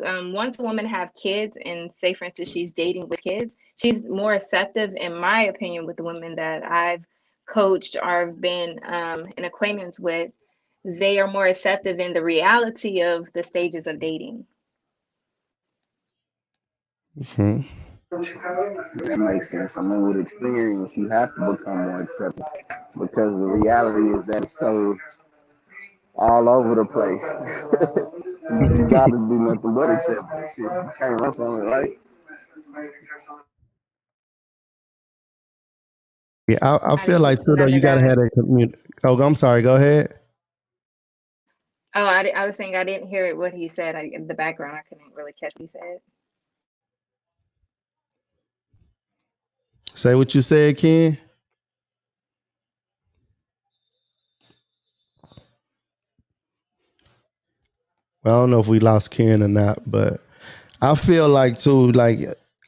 once a woman have kids, and say for instance she's dating with kids, she's more receptive, in my opinion, with the women that I've coached or been an acquaintance with. They are more receptive in the reality of the stages of dating. Hmm. That makes sense. I mean, with experience, you have to become more accepting because the reality is that it's so all over the place. You gotta do nothing but accept that shit. You can't run from it, right? Yeah, I I feel didn't like hear too though none you of gotta that. have that community. Oh, I'm sorry. Go ahead. Oh, I was saying I didn't hear what he said. The background, I couldn't really catch what he said. Say what you said, Ken. Well, I don't know if we lost Ken or not, but I feel like too, like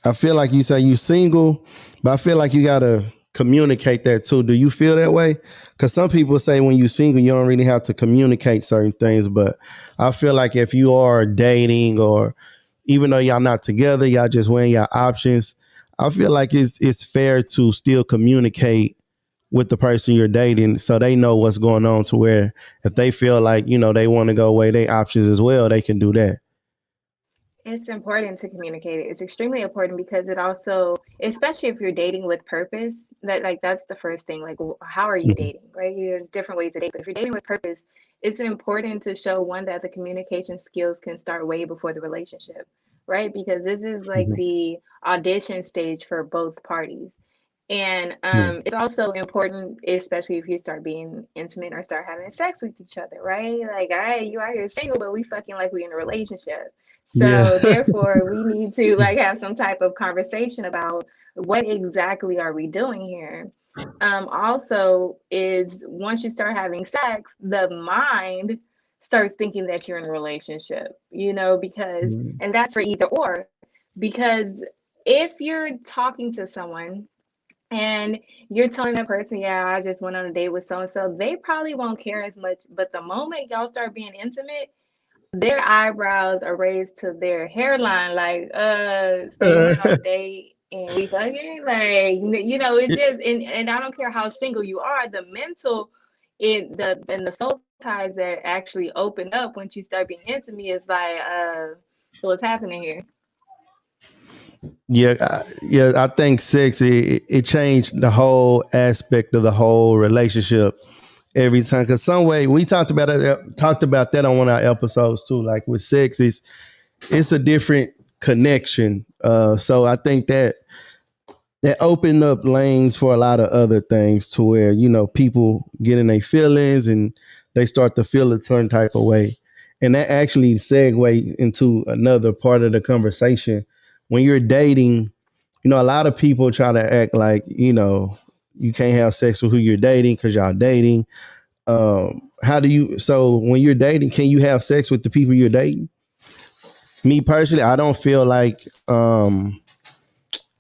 I feel like you say you single, but I feel like you gotta communicate that too. Do you feel that way? Because some people say when you single, you don't really have to communicate certain things, but I feel like if you are dating or even though y'all not together, y'all just weighing your options. I feel like it's fair to still communicate with the person you're dating so they know what's going on to where if they feel like, they want to go weigh their options as well, they can do that. It's important to communicate it. It's extremely important because it also, especially if you're dating with purpose, that like that's the first thing. Like, how are you Mhm. dating, right? There's different ways to date, but if you're dating with purpose, it's important to show one that the communication skills can start way before the relationship, right? Because this is like Mhm. the audition stage for both parties. And Yeah. it's also important, especially if you start being intimate or start having sex with each other, right? Like, all right, you out here single, but we fucking like we in a relationship. Yeah. So therefore, we need to like have some type of conversation about what exactly are we doing here. Also, is once you start having sex, the mind starts thinking that you're in a relationship, because, Mhm. and that's for either or, because if you're talking to someone and you're telling that person, yeah, I just went on a date with so and so, they probably won't care as much. But the moment y'all start being intimate, their eyebrows are raised to their hairline, like, so you went on a date and we fucking, like, it just, and I don't care how single you are, the mental, and the soul ties that actually open up once you start being intimate is like, so what's happening here? Yeah, yeah. I think sex it changed the whole aspect of the whole relationship every time. Because some way we talked about that on one of our episodes too. Like with sex, it's a different connection. So I think that opened up lanes for a lot of other things to where people get in their feelings and they start to feel a certain type of way, and that actually segue into another part of the conversation. When you're dating, a lot of people try to act like you can't have sex with who you're dating because y'all dating. How do you? So when you're dating, can you have sex with the people you're dating? Me personally, I don't feel like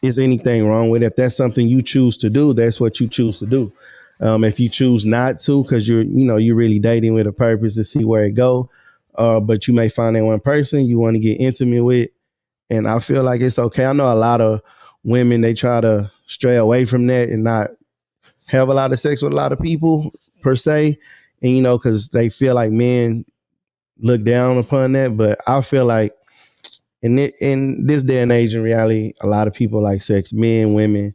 is anything wrong with it. If that's something you choose to do, that's what you choose to do. If you choose not to, because you're really dating with a purpose to see where it go, but you may find that one person you want to get intimate with, and I feel like it's okay. I know a lot of women they try to stray away from that and not have a lot of sex with a lot of people per se, and because they feel like men look down upon that. But I feel like in this day and age, in reality, a lot of people like sex, men, women,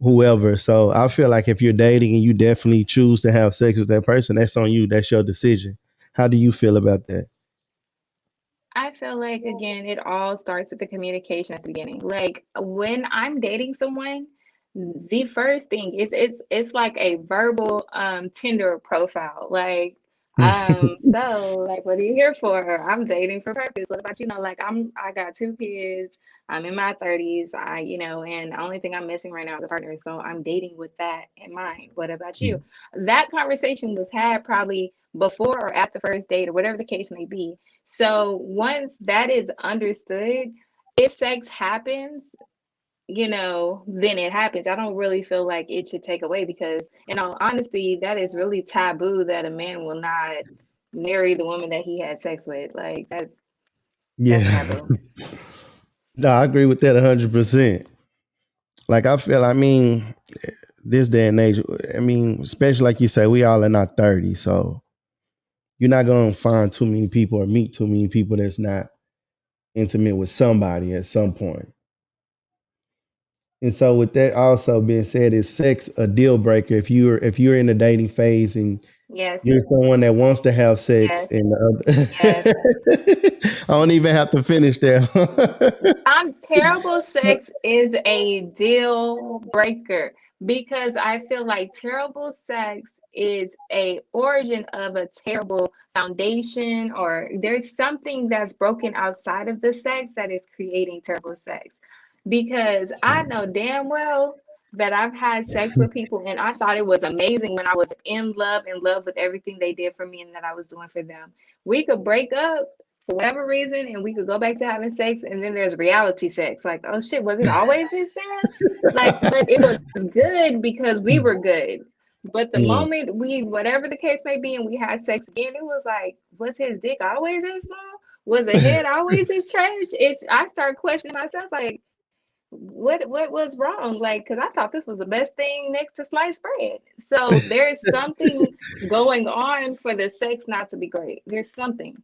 whoever. So I feel like if you're dating and you definitely choose to have sex with that person, that's on you. That's your decision. How do you feel about that? I feel like again, it all starts with the communication at the beginning. Like when I'm dating someone, the first thing is it's like a verbal Tinder profile. Like, so like what are you here for? I'm dating for purpose. What about like I got two kids, I'm in my 30s, and the only thing I'm missing right now is a partner. So I'm dating with that in mind. What about you? That conversation was had probably before or at the first date or whatever the case may be. So once that is understood, if sex happens, then it happens. I don't really feel like it should take away because, in all honesty, that is really taboo that a man will not marry the woman that he had sex with. Like, that's That's Yeah. taboo. No, I agree with that 100%. Like I feel, I mean, this day and age, I mean, especially like you say, we all in our 30s, so you're not gonna find too many people or meet too many people that's not intimate with somebody at some point. And so with that also being said, is sex a deal breaker if you're in the dating phase and Yes, you're someone that wants to have sex yes, and the yes. other I don't even have to finish that. Terrible sex is a deal breaker because I feel like terrible sex is a origin of a terrible foundation, or there's something that's broken outside of the sex that is creating terrible sex. Because I know damn well that I've had sex with people and I thought it was amazing when I was in love with everything they did for me and that I was doing for them. We could break up for whatever reason and we could go back to having sex, and then there's reality sex. Like, oh shit, was it always this bad? Like, but it was good because we were good. But the Mm. moment we, whatever the case may be, and we had sex again, it was like, was his dick always this small? Was the head always this trash? I started questioning myself, like, what was wrong? Like, because I thought this was the best thing next to sliced bread. So there's something going on for the sex not to be great. There's something.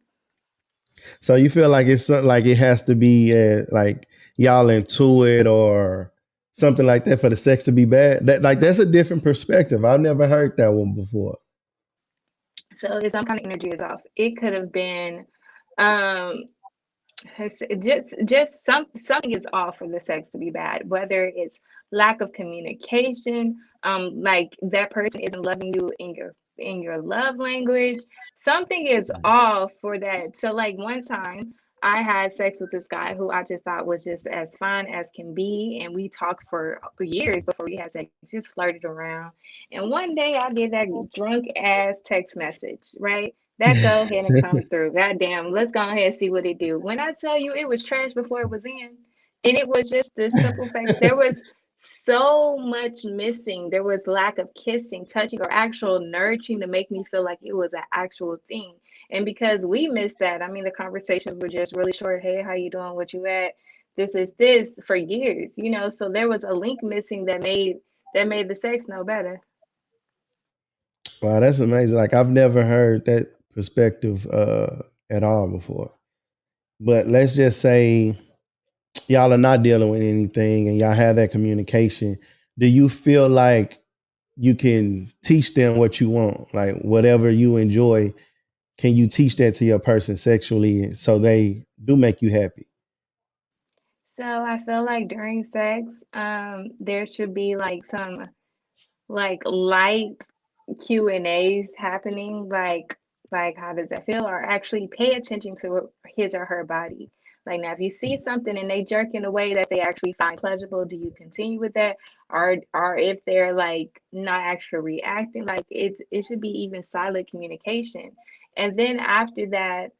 So you feel like it's like it has to be like y'all into it or something like that for the sex to be bad. That like that's a different perspective. I've never heard that one before. So if some kind of energy is off, it could have been um just something is off for the sex to be bad, whether it's lack of communication, like that person isn't loving you in your love language. Something is off for that. So like one time I had sex with this guy who I just thought was just as fine as can be, and we talked for years before we had sex, just flirted around. And one day I get that drunk ass text message, right? That go ahead and come through. Goddamn, let's go ahead and see what it do. When I tell you it was trash before it was in, and it was just the simple fact there was so much missing. There was lack of kissing, touching, or actual nurturing to make me feel like it was an actual thing. And because we missed that, I mean, the conversations were just really short. Hey, how you doing? What you at? This is this for years, you know. So there was a link missing that made the sex no better. Wow, that's amazing. Like I've never heard that perspective at all before. But let's just say y'all are not dealing with anything and y'all have that communication. Do you feel like you can teach them what you want? Like whatever you enjoy, can you teach that to your person sexually so they do make you happy? So I feel like during sex, there should be like some like light Q&As happening, like how does that feel? Or actually pay attention to his or her body. Like now, if you see something and they jerk in a way that they actually find pleasurable, do you continue with that? Or if they're like not actually reacting, like it should be even silent communication. And then after that,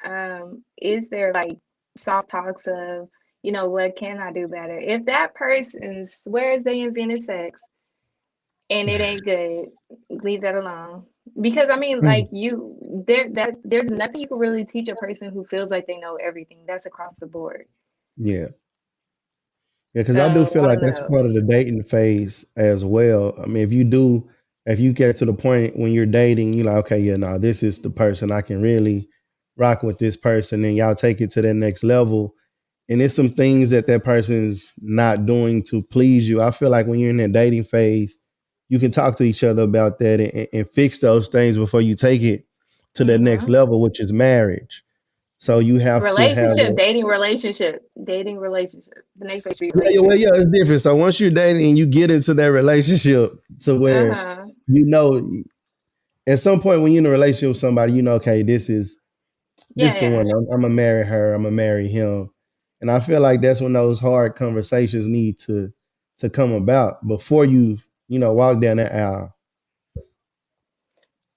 is there like soft talks of, you know, what can I do better? If that person swears they invented sex and it ain't good, leave that alone. Because I mean, like there's nothing you can really teach a person who feels like they know everything. That's across the board. Yeah. Yeah, because I do So feel I like don't that's know. part of the dating phase as well. I mean, if you get to the point when you're dating, you're like, okay, yeah, no, this is the person I can really rock with this person, and y'all take it to that next level. And it's some things that that person's not doing to please you. I feel like when you're in that dating phase, you can talk to each other about that and fix those things before you take it to the next Hmm. level, which is marriage. So you have to have Relationship, dating relationship. The next page should be yeah, yeah, well, relationship. yeah, it's different. So once you're dating and you get into that relationship to where Uh-huh. you know at some point when you're in a relationship with somebody, you know, okay, this Yeah, the yeah. one. I'm gonna marry her. I'm gonna marry him. And I feel like that's when those hard conversations need to come about before you know walk down that aisle.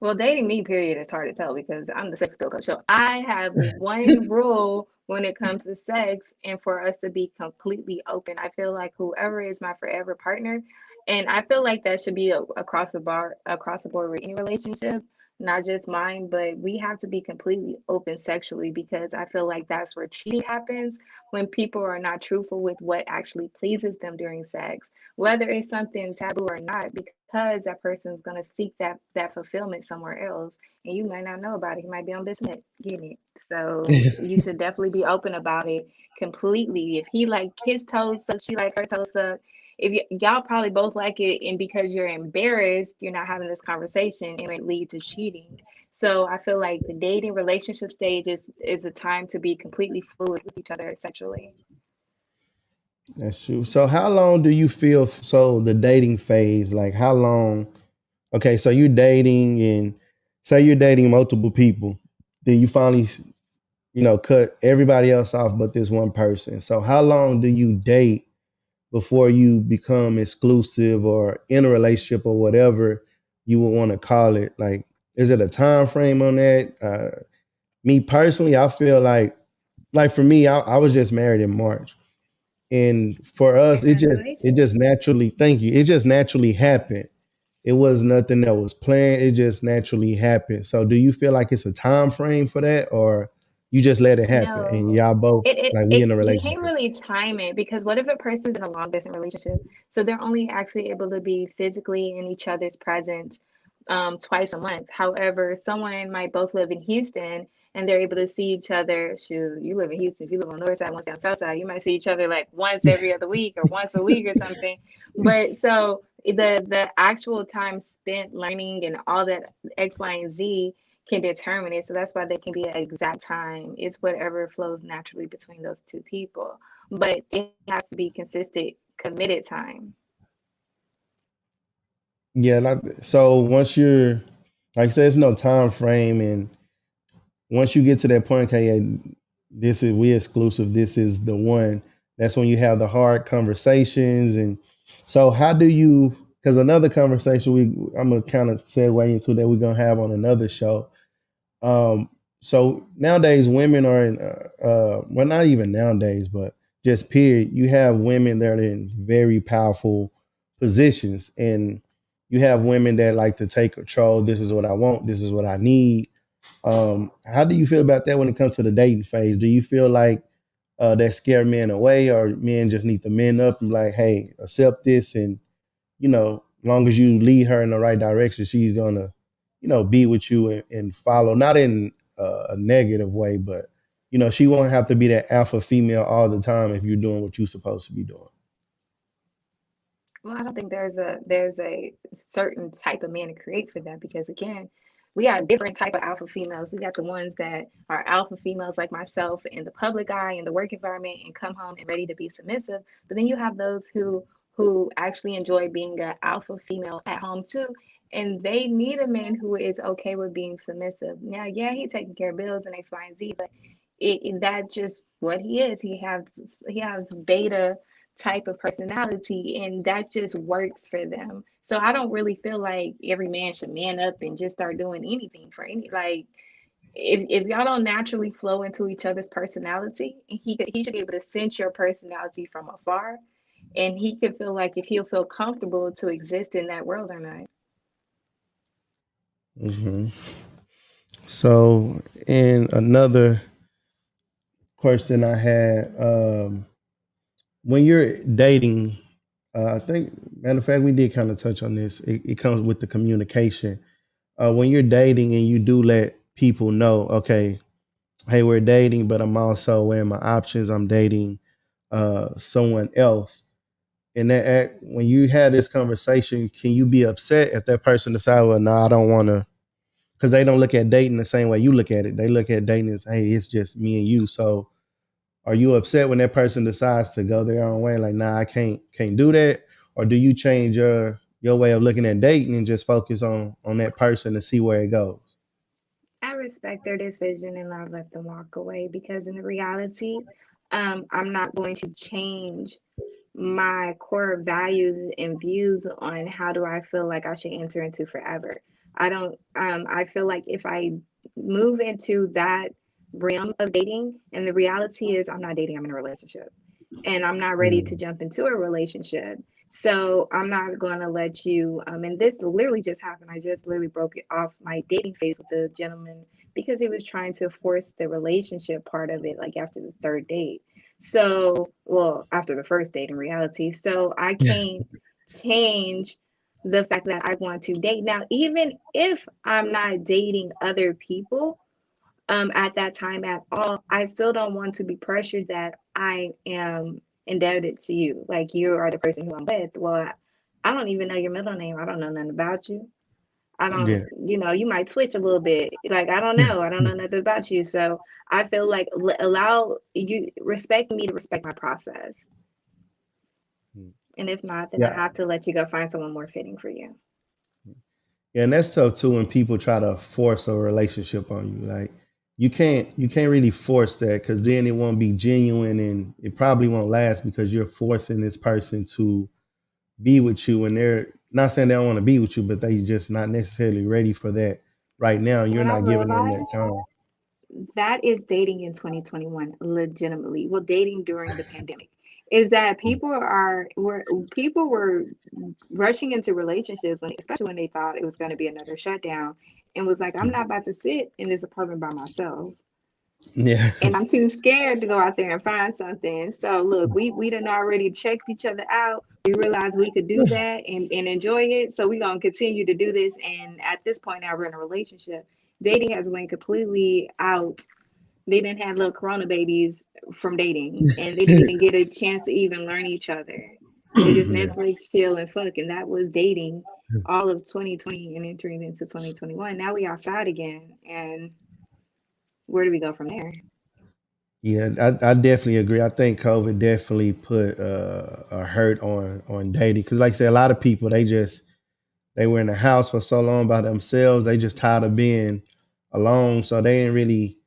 Well, dating me, period, is hard to tell because I'm the sex pill coach. So I have one rule when it comes to sex, and for us to be completely open. I feel like whoever is my forever partner, and I feel like that should be across the board with any relationship. not just mine, but we have to be completely open sexually because I feel like that's where cheating happens when people are not truthful with what actually pleases them during sex, whether it's something taboo or not, because that person's gonna seek that fulfillment somewhere else, and you might not know about it. You might be on business getting it. So you should definitely be open about it completely. If he like his toes suck, she like her toes suck, if y'all probably both like it, and because you're embarrassed, you're not having this conversation, it might lead to cheating. So I feel like the dating relationship stage is a time to be completely fluid with each other sexually. That's true. So how long do you feel so the dating phase, like how long? Okay, so you're dating and say you're dating multiple people. Then you finally, cut everybody else off but this one person. So how long do you date before you become exclusive or in a relationship or whatever you would want to call it? Like, is it a time frame on that? Me personally, I feel like for me, I was just married in March, and for us, it just Congratulations. naturally, thank you, it just naturally happened. It was nothing that was planned. It just naturally happened. So, do you feel like it's a time frame for that, or you just let it happen and No, y'all both like we in a you can't relationship? really time it because what if a person's in a long distance relationship? So they're only actually able to be physically in each other's presence twice a month. However, someone might both live in Houston and they're able to see each other. Shoot, you live in Houston. If you live on the north side, once down south side, you might see each other like once every other week or once a week or something. But so the actual time spent learning and all that X, Y, and Z can determine it. So that's why there can be an exact time. It's whatever flows naturally between those two people. But it has to be consistent, committed time. Yeah. So once you're, like I said, there's no time frame, and once you get to that point, okay, yeah, this is we exclusive. This is the one. That's when you have the hard conversations. And so, how do you? Because another conversation I'm gonna kind of segue into that we're gonna have on another show. Um, so nowadays, women are in, well, not even nowadays, but just period. You have women that are in very powerful positions, and you have women that like to take control. This is what I want. This is what I need. How do you feel about that when it comes to the dating phase? Do you feel like that scare men away, or men just need to men up and like, hey, accept this, and long as you lead her in the right direction, she's gonna, be with you and follow, not in a negative way, but she won't have to be that alpha female all the time if you're doing what you're supposed to be doing. Well, I don't think there's a certain type of man to create for that because again, we have different type of alpha females. We got the ones that are alpha females like myself in the public eye in the work environment and come home and ready to be submissive. But then you have those who actually enjoy being an alpha female at home too. And they need a man who is okay with being submissive. Now, yeah, he's taking care of bills and X, Y, and Z, but that just what he is. He has beta type of personality and that just works for them. So I don't really feel like every man should man up and just start doing anything for any like if y'all don't naturally flow into each other's personality, he should be able to sense your personality from afar and he could feel like if he'll feel comfortable to exist in that world or not. hmm So, and another question I had, when you're dating, I think, matter of fact, we did kind of touch on this. It comes with the communication. When you're dating and you do let people know, okay, hey, we're dating, but I'm also weighing my options. I'm dating someone else. And that when you had this conversation, can you be upset if that person decides, well, no, I don't want to, because they don't look at dating the same way you look at it. They look at dating as, hey, it's just me and you. So are you upset when that person decides to go their own way? Like, nah, I can't do that. Or do you change your way of looking at dating and just focus on that person to see where it goes? I respect their decision and I let them walk away because in reality, I'm not going to change my core values and views on how do I feel like I should enter into forever. I don't I feel like if I move into that realm of dating and the reality is I'm not dating, I'm in a relationship and I'm not ready to Mm. jump into a relationship. So I'm not going to let you, and this literally just happened. I just literally broke it off my dating phase with the gentleman because he was trying to force the relationship part of it, like after the third date. So, well, after the first date in reality. So I can't change the fact that I want to date. Now, even if I'm not dating other people, at that time at all, I still don't want to be pressured that I am indebted to you. Like you are the person who I'm with. Well, I don't even know your middle name. I don't know nothing about you. I don't, Yeah. you might twitch a little bit. Like, I don't know. I don't know nothing about you. So I feel like allow you respect me to respect my process. And if not, then I Yeah. have to let you go find someone more fitting for you. Yeah, and that's tough too when people try to force a relationship on you. Like you can't really force that because then it won't be genuine and it probably won't last because you're forcing this person to be with you and they're not saying they don't want to be with you, but they just not necessarily ready for that right now. And you're What I not giving them that realized time. that is dating in 2021 legitimately, well, dating during the pandemic, is that people were rushing into relationships when, especially when they thought it was going to be another shutdown, and was like, I'm not about to sit in this apartment by myself, Yeah. and I'm too scared to go out there and find something. So look, we done already checked each other out. We realized we could do that and enjoy it. So we're gonna continue to do this. And at this point now we're in a relationship. Dating has went completely out. They didn't have little corona babies from dating, and they didn't even get a chance to even learn each other. They just Yeah. Netflix, chill, and fuck, and that was dating all of 2020 and entering into 2021. Now we outside again, and where do we go from there? Yeah, I definitely agree. I think COVID definitely put a hurt on dating because, like I said, a lot of people they were in the house for so long by themselves. They just tired of being alone, so they didn't really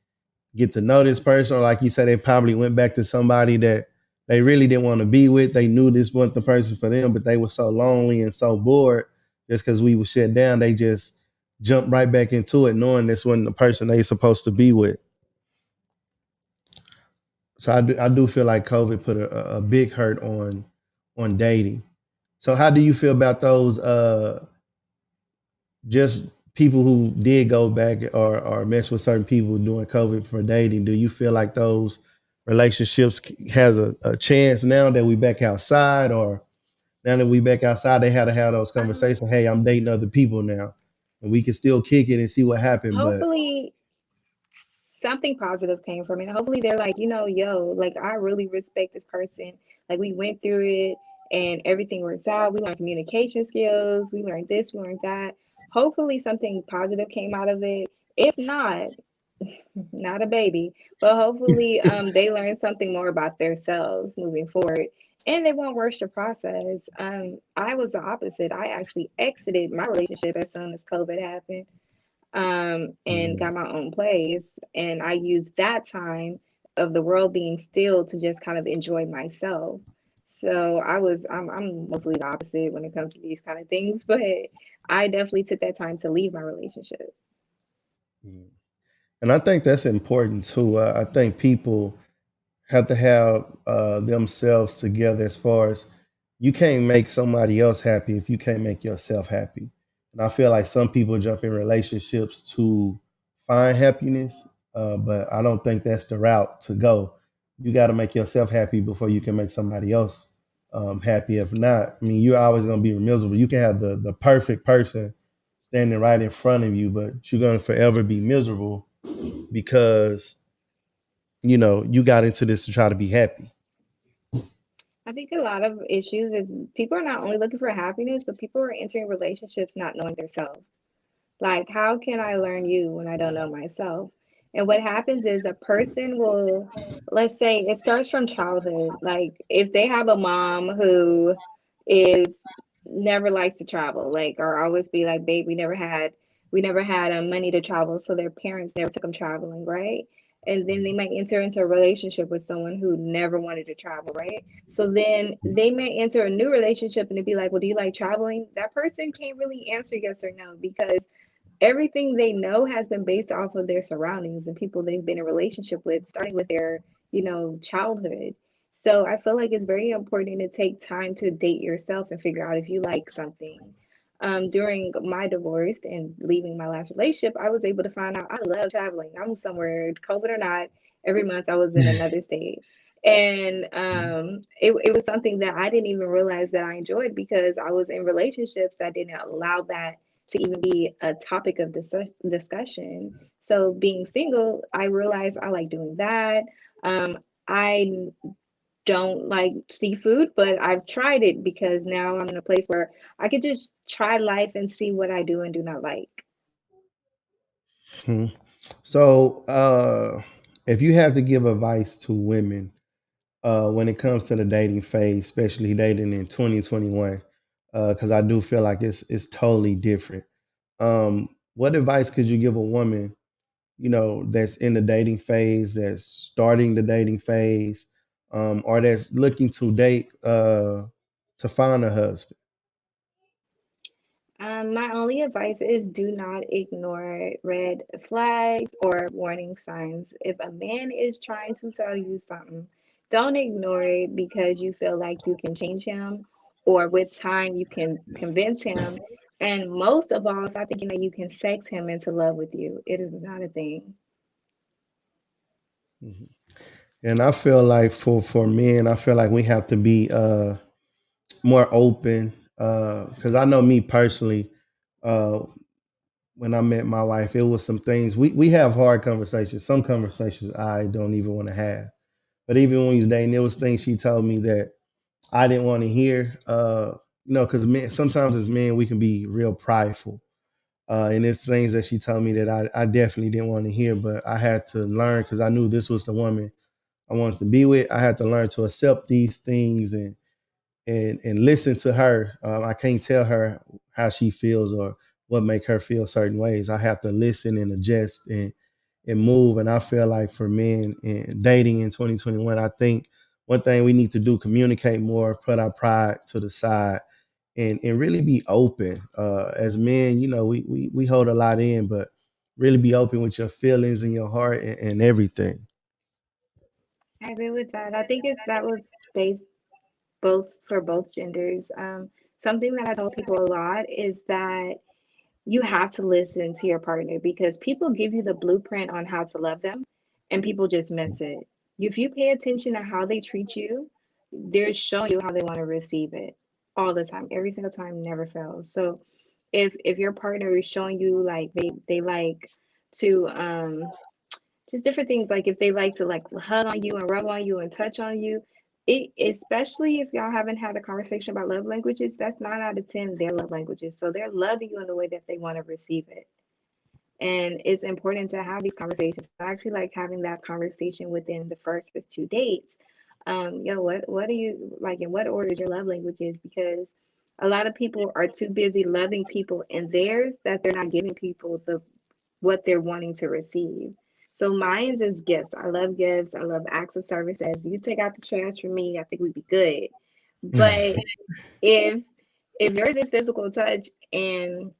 get to know this person. Or like you said, they probably went back to somebody that they really didn't want to be with. They knew this wasn't the person for them, but they were so lonely and so bored just because we were shut down. They just jumped right back into it, knowing this wasn't the person they supposed to be with. So I do feel like COVID put a big hurt on dating. So how do you feel about those just people who did go back or mess with certain people during COVID for dating? Do you feel like those relationships has a chance now that we back outside, or now that we back outside, they had to have those Um, conversations? Hey, I'm dating other people now, and we can still kick it and see what happened. But Hopefully something positive came from it. Hopefully they're like, yo, like I really respect this person. Like we went through it and everything works out. We learned communication skills. We learned this, we learned that. Hopefully something positive came out of it. If not, not a baby, but hopefully they learn something more about themselves moving forward. And they won't rush the process. I was the opposite. I actually exited my relationship as soon as COVID happened, and got my own place. And I used that time of the world being still to just kind of enjoy myself. So I'm mostly the opposite when it comes to these kind of things, but I definitely took that time to leave my relationship. and I think that's important too. I think people have to have themselves together as far as you can't make somebody else happy if you can't make yourself happy. And I feel like some people jump in relationships to find happiness, but I don't think that's the route to go. You got to make yourself happy before you can make somebody else happy. If not, I mean, you're always going to be miserable. You can have the perfect person standing right in front of you, but you're going to forever be miserable because you got into this to try to be happy. I think a lot of issues is people are not only looking for happiness, but people are entering relationships not knowing themselves. Like, how can I learn you when I don't know myself? And what happens is a person will, let's say it starts from childhood. Like, if they have a mom who is never likes to travel, like, or always be like, babe, we never had money to travel, so their parents never took them traveling, right? And then they might enter into a relationship with someone who never wanted to travel, right? So then they may enter a new relationship and it'd be like, well, do you like traveling? That person can't really answer yes or no because everything they know has been based off of their surroundings and people they've been in relationship with, starting with their childhood. So I feel like it's very important to take time to date yourself and figure out if you like something. During my divorce and leaving my last relationship, I was able to find out I love traveling. I'm somewhere, COVID or not, every month I was in another state. And it was something that I didn't even realize that I enjoyed because I was in relationships that didn't allow that to even be a topic of discussion. So being single, I realized I like doing that. I don't like seafood, but I've tried it because now I'm in a place where I could just try life and see what I do and do not like. Hmm. So, if you had to give advice to women when it comes to the dating phase, especially dating in 2021, because I do feel like it's totally different. What advice could you give a woman, that's in the dating phase, that's starting the dating phase, or that's looking to date to find a husband? My only advice is do not ignore red flags or warning signs. If a man is trying to tell you something, don't ignore it because you feel like you can change him or with time you can convince him. And most of all, stop thinking that you can sex him into love with you. It is not a thing. Mhm. And I feel like for men, I feel like we have to be more open because I know me personally. Uh, when I met my wife, it was some things we have hard conversations. Some conversations I don't even want to have. But even when we was dating, there was things she told me that I didn't want to hear. Because men sometimes as men we can be real prideful. And it's things that she told me that I definitely didn't want to hear, but I had to learn because I knew this was the woman I wanted to be with. I had to learn to accept these things and listen to her. I can't tell her how she feels or what make her feel certain ways. I have to listen and adjust and move. And I feel like for men and dating in 2021, I think one thing we need to do communicate more, put our pride to the side, and really be open. As men, we hold a lot in, but really be open with your feelings and your heart and everything. I agree with that. I think it's that was based both for both genders. Something that I tell people a lot is that you have to listen to your partner because people give you the blueprint on how to love them and people just miss it. If you pay attention to how they treat you, they're showing you how they want to receive it all the time. Every single time never fails. So if your partner is showing you like they like to just different things like if they like to like hug on you and rub on you and touch on you, it especially if y'all haven't had a conversation about love languages, that's 9 out of 10 their love languages. So they're loving you in the way that they want to receive it. And it's important to have these conversations. I actually like having that conversation within the first 2 dates. Yo, what do you like in what order is your love languages? Because a lot of people are too busy loving people in theirs that they're not giving people the what they're wanting to receive. So mine's is gifts. I love gifts. I love acts of services. You take out the trash for me, I think we'd be good. But if if yours is physical touch and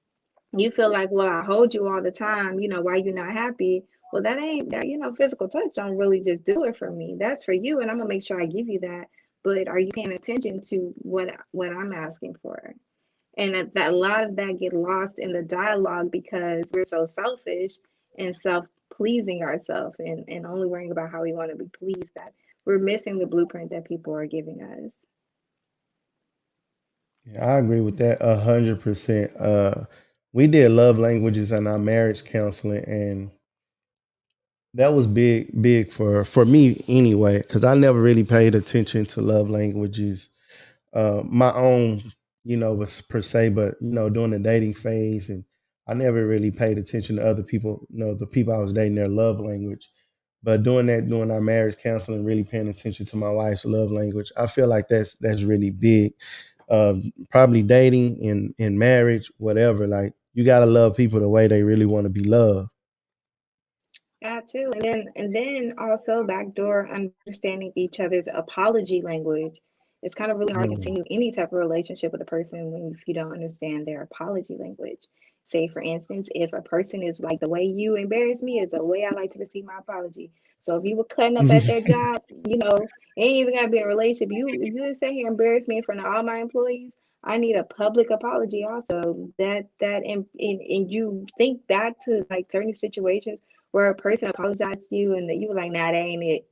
you feel like, well, I hold you all the time, why you not happy? Well, that ain't that, physical touch don't really just do it for me. That's for you, and I'm gonna make sure I give you that. But are you paying attention to what I'm asking for? And that a lot of that get lost in the dialogue because we're so selfish and self-pleasing ourselves and only worrying about how we want to be pleased that we're missing the blueprint that people are giving us. Yeah, I agree with that 100%. We did love languages in our marriage counseling, and that was big for me anyway, because I never really paid attention to love languages, my own, was per se, but during the dating phase, and I never really paid attention to other people, the people I was dating, their love language. But doing that, during our marriage counseling, really paying attention to my wife's love language, I feel like that's really big. Probably dating in marriage, whatever. Like you gotta love people the way they really want to be loved. That too. And then also backdoor understanding each other's apology language. It's kind of really hard to Mm. continue any type of relationship with a person when if you don't understand their apology language. Say for instance, if a person is like the way you embarrass me is the way I like to receive my apology. So if you were cutting up at that job, it ain't even gotta be a relationship. If you sit here and embarrass me in front of all my employees, I need a public apology also. And you think back to like certain situations where a person apologized to you and that you were like, nah, that ain't it.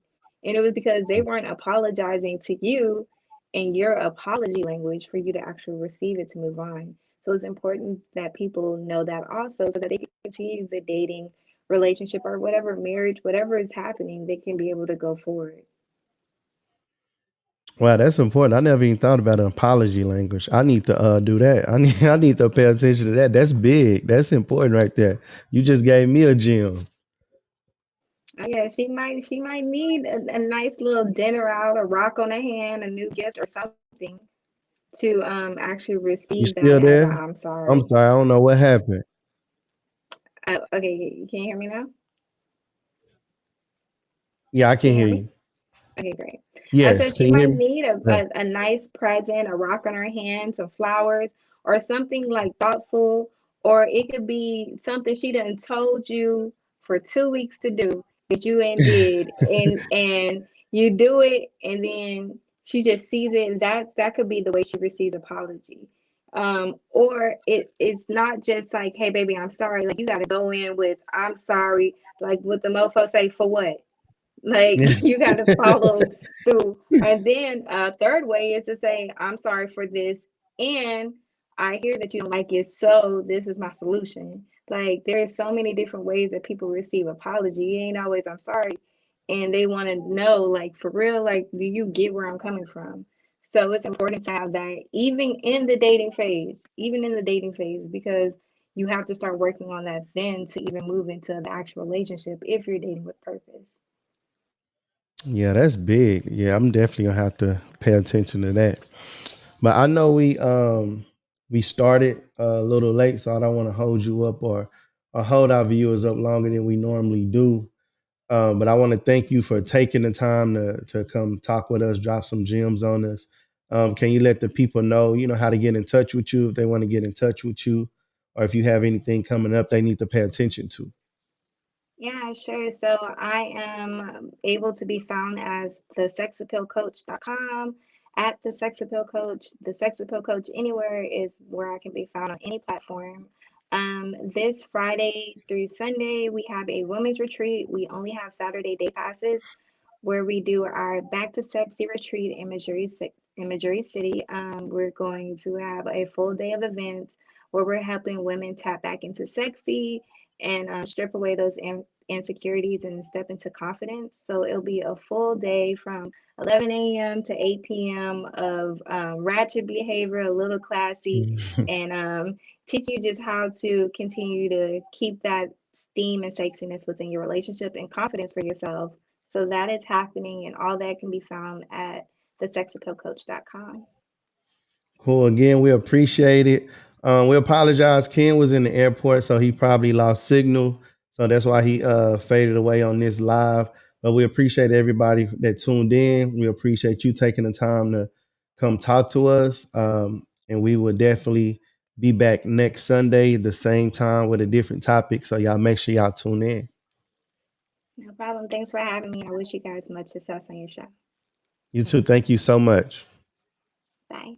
And it was because they weren't apologizing to you in your apology language for you to actually receive it to move on. So it's important that people know that also so that they can continue the dating relationship or whatever marriage, whatever is happening, they can be able to go forward. Wow, that's important. I never even thought about an apology language. I need to do that. I need to pay attention to that. That's big. That's important right there. You just gave me a gem. Oh, yeah, she might need a nice little dinner out, a rock on the hand, a new gift or something to actually You receive that still as a there? I'm I'm sorry. sorry. I don't know what happened. Okay, can you hear me now? Yeah, I Can can you hear hear me? you. Okay, great. I Yes. said Can she you hear might me? need a, Yeah. a, a nice present, a rock on her hand, some flowers, or something like thoughtful, or it could be something she done told you for 2 weeks to do that you ain't did, and you do it, and then she just sees it, and that could be the way she receives apology. Or it's not just like, hey baby, I'm sorry. Like you got to go in with I'm sorry, like what the mofo say for what? Like you got to follow through. And then third way is to say, I'm sorry for this. And I hear that you don't like it. So this is my solution. Like there's so many different ways that people receive apology. It ain't always I'm sorry. And they want to know, like for real, like, do you get where I'm coming from? So it's important to have that even in the dating phase, because you have to start working on that then to even move into the actual relationship if you're dating with purpose. Yeah, that's big. Yeah, I'm definitely gonna have to pay attention to that. But I know we started a little late, so I don't want to hold you up or hold our viewers up longer than we normally do. But I want to thank you for taking the time to come talk with us, drop some gems on us. Can you let the people know, how to get in touch with you if they want to get in touch with you, or if you have anything coming up they need to pay attention to? Yeah, sure. So I am able to be found as thesexappealcoach.com, at the Sex Appeal Coach. The Sex Appeal Coach anywhere is where I can be found on any platform. This Friday through Sunday, we have a women's retreat. We only have Saturday day passes where we do our Back to Sexy retreat in Missouri City. We're going to have a full day of events where we're helping women tap back into sexy and strip away those insecurities and step into confidence. So it'll be a full day from 11 a.m. to 8 p.m. of ratchet behavior, a little classy, and teach you just how to continue to keep that steam and sexiness within your relationship and confidence for yourself. So that is happening, and all that can be found at thesexappealcoach.com. Cool. Again, we appreciate it. We apologize. Ken was in the airport, so he probably lost signal. So that's why he faded away on this live. But we appreciate everybody that tuned in. We appreciate you taking the time to come talk to us. And we will definitely be back next Sunday, the same time with a different topic. So y'all make sure y'all tune in. No problem. Thanks for having me. I wish you guys much success on your show. You too. Thank you so much. Bye.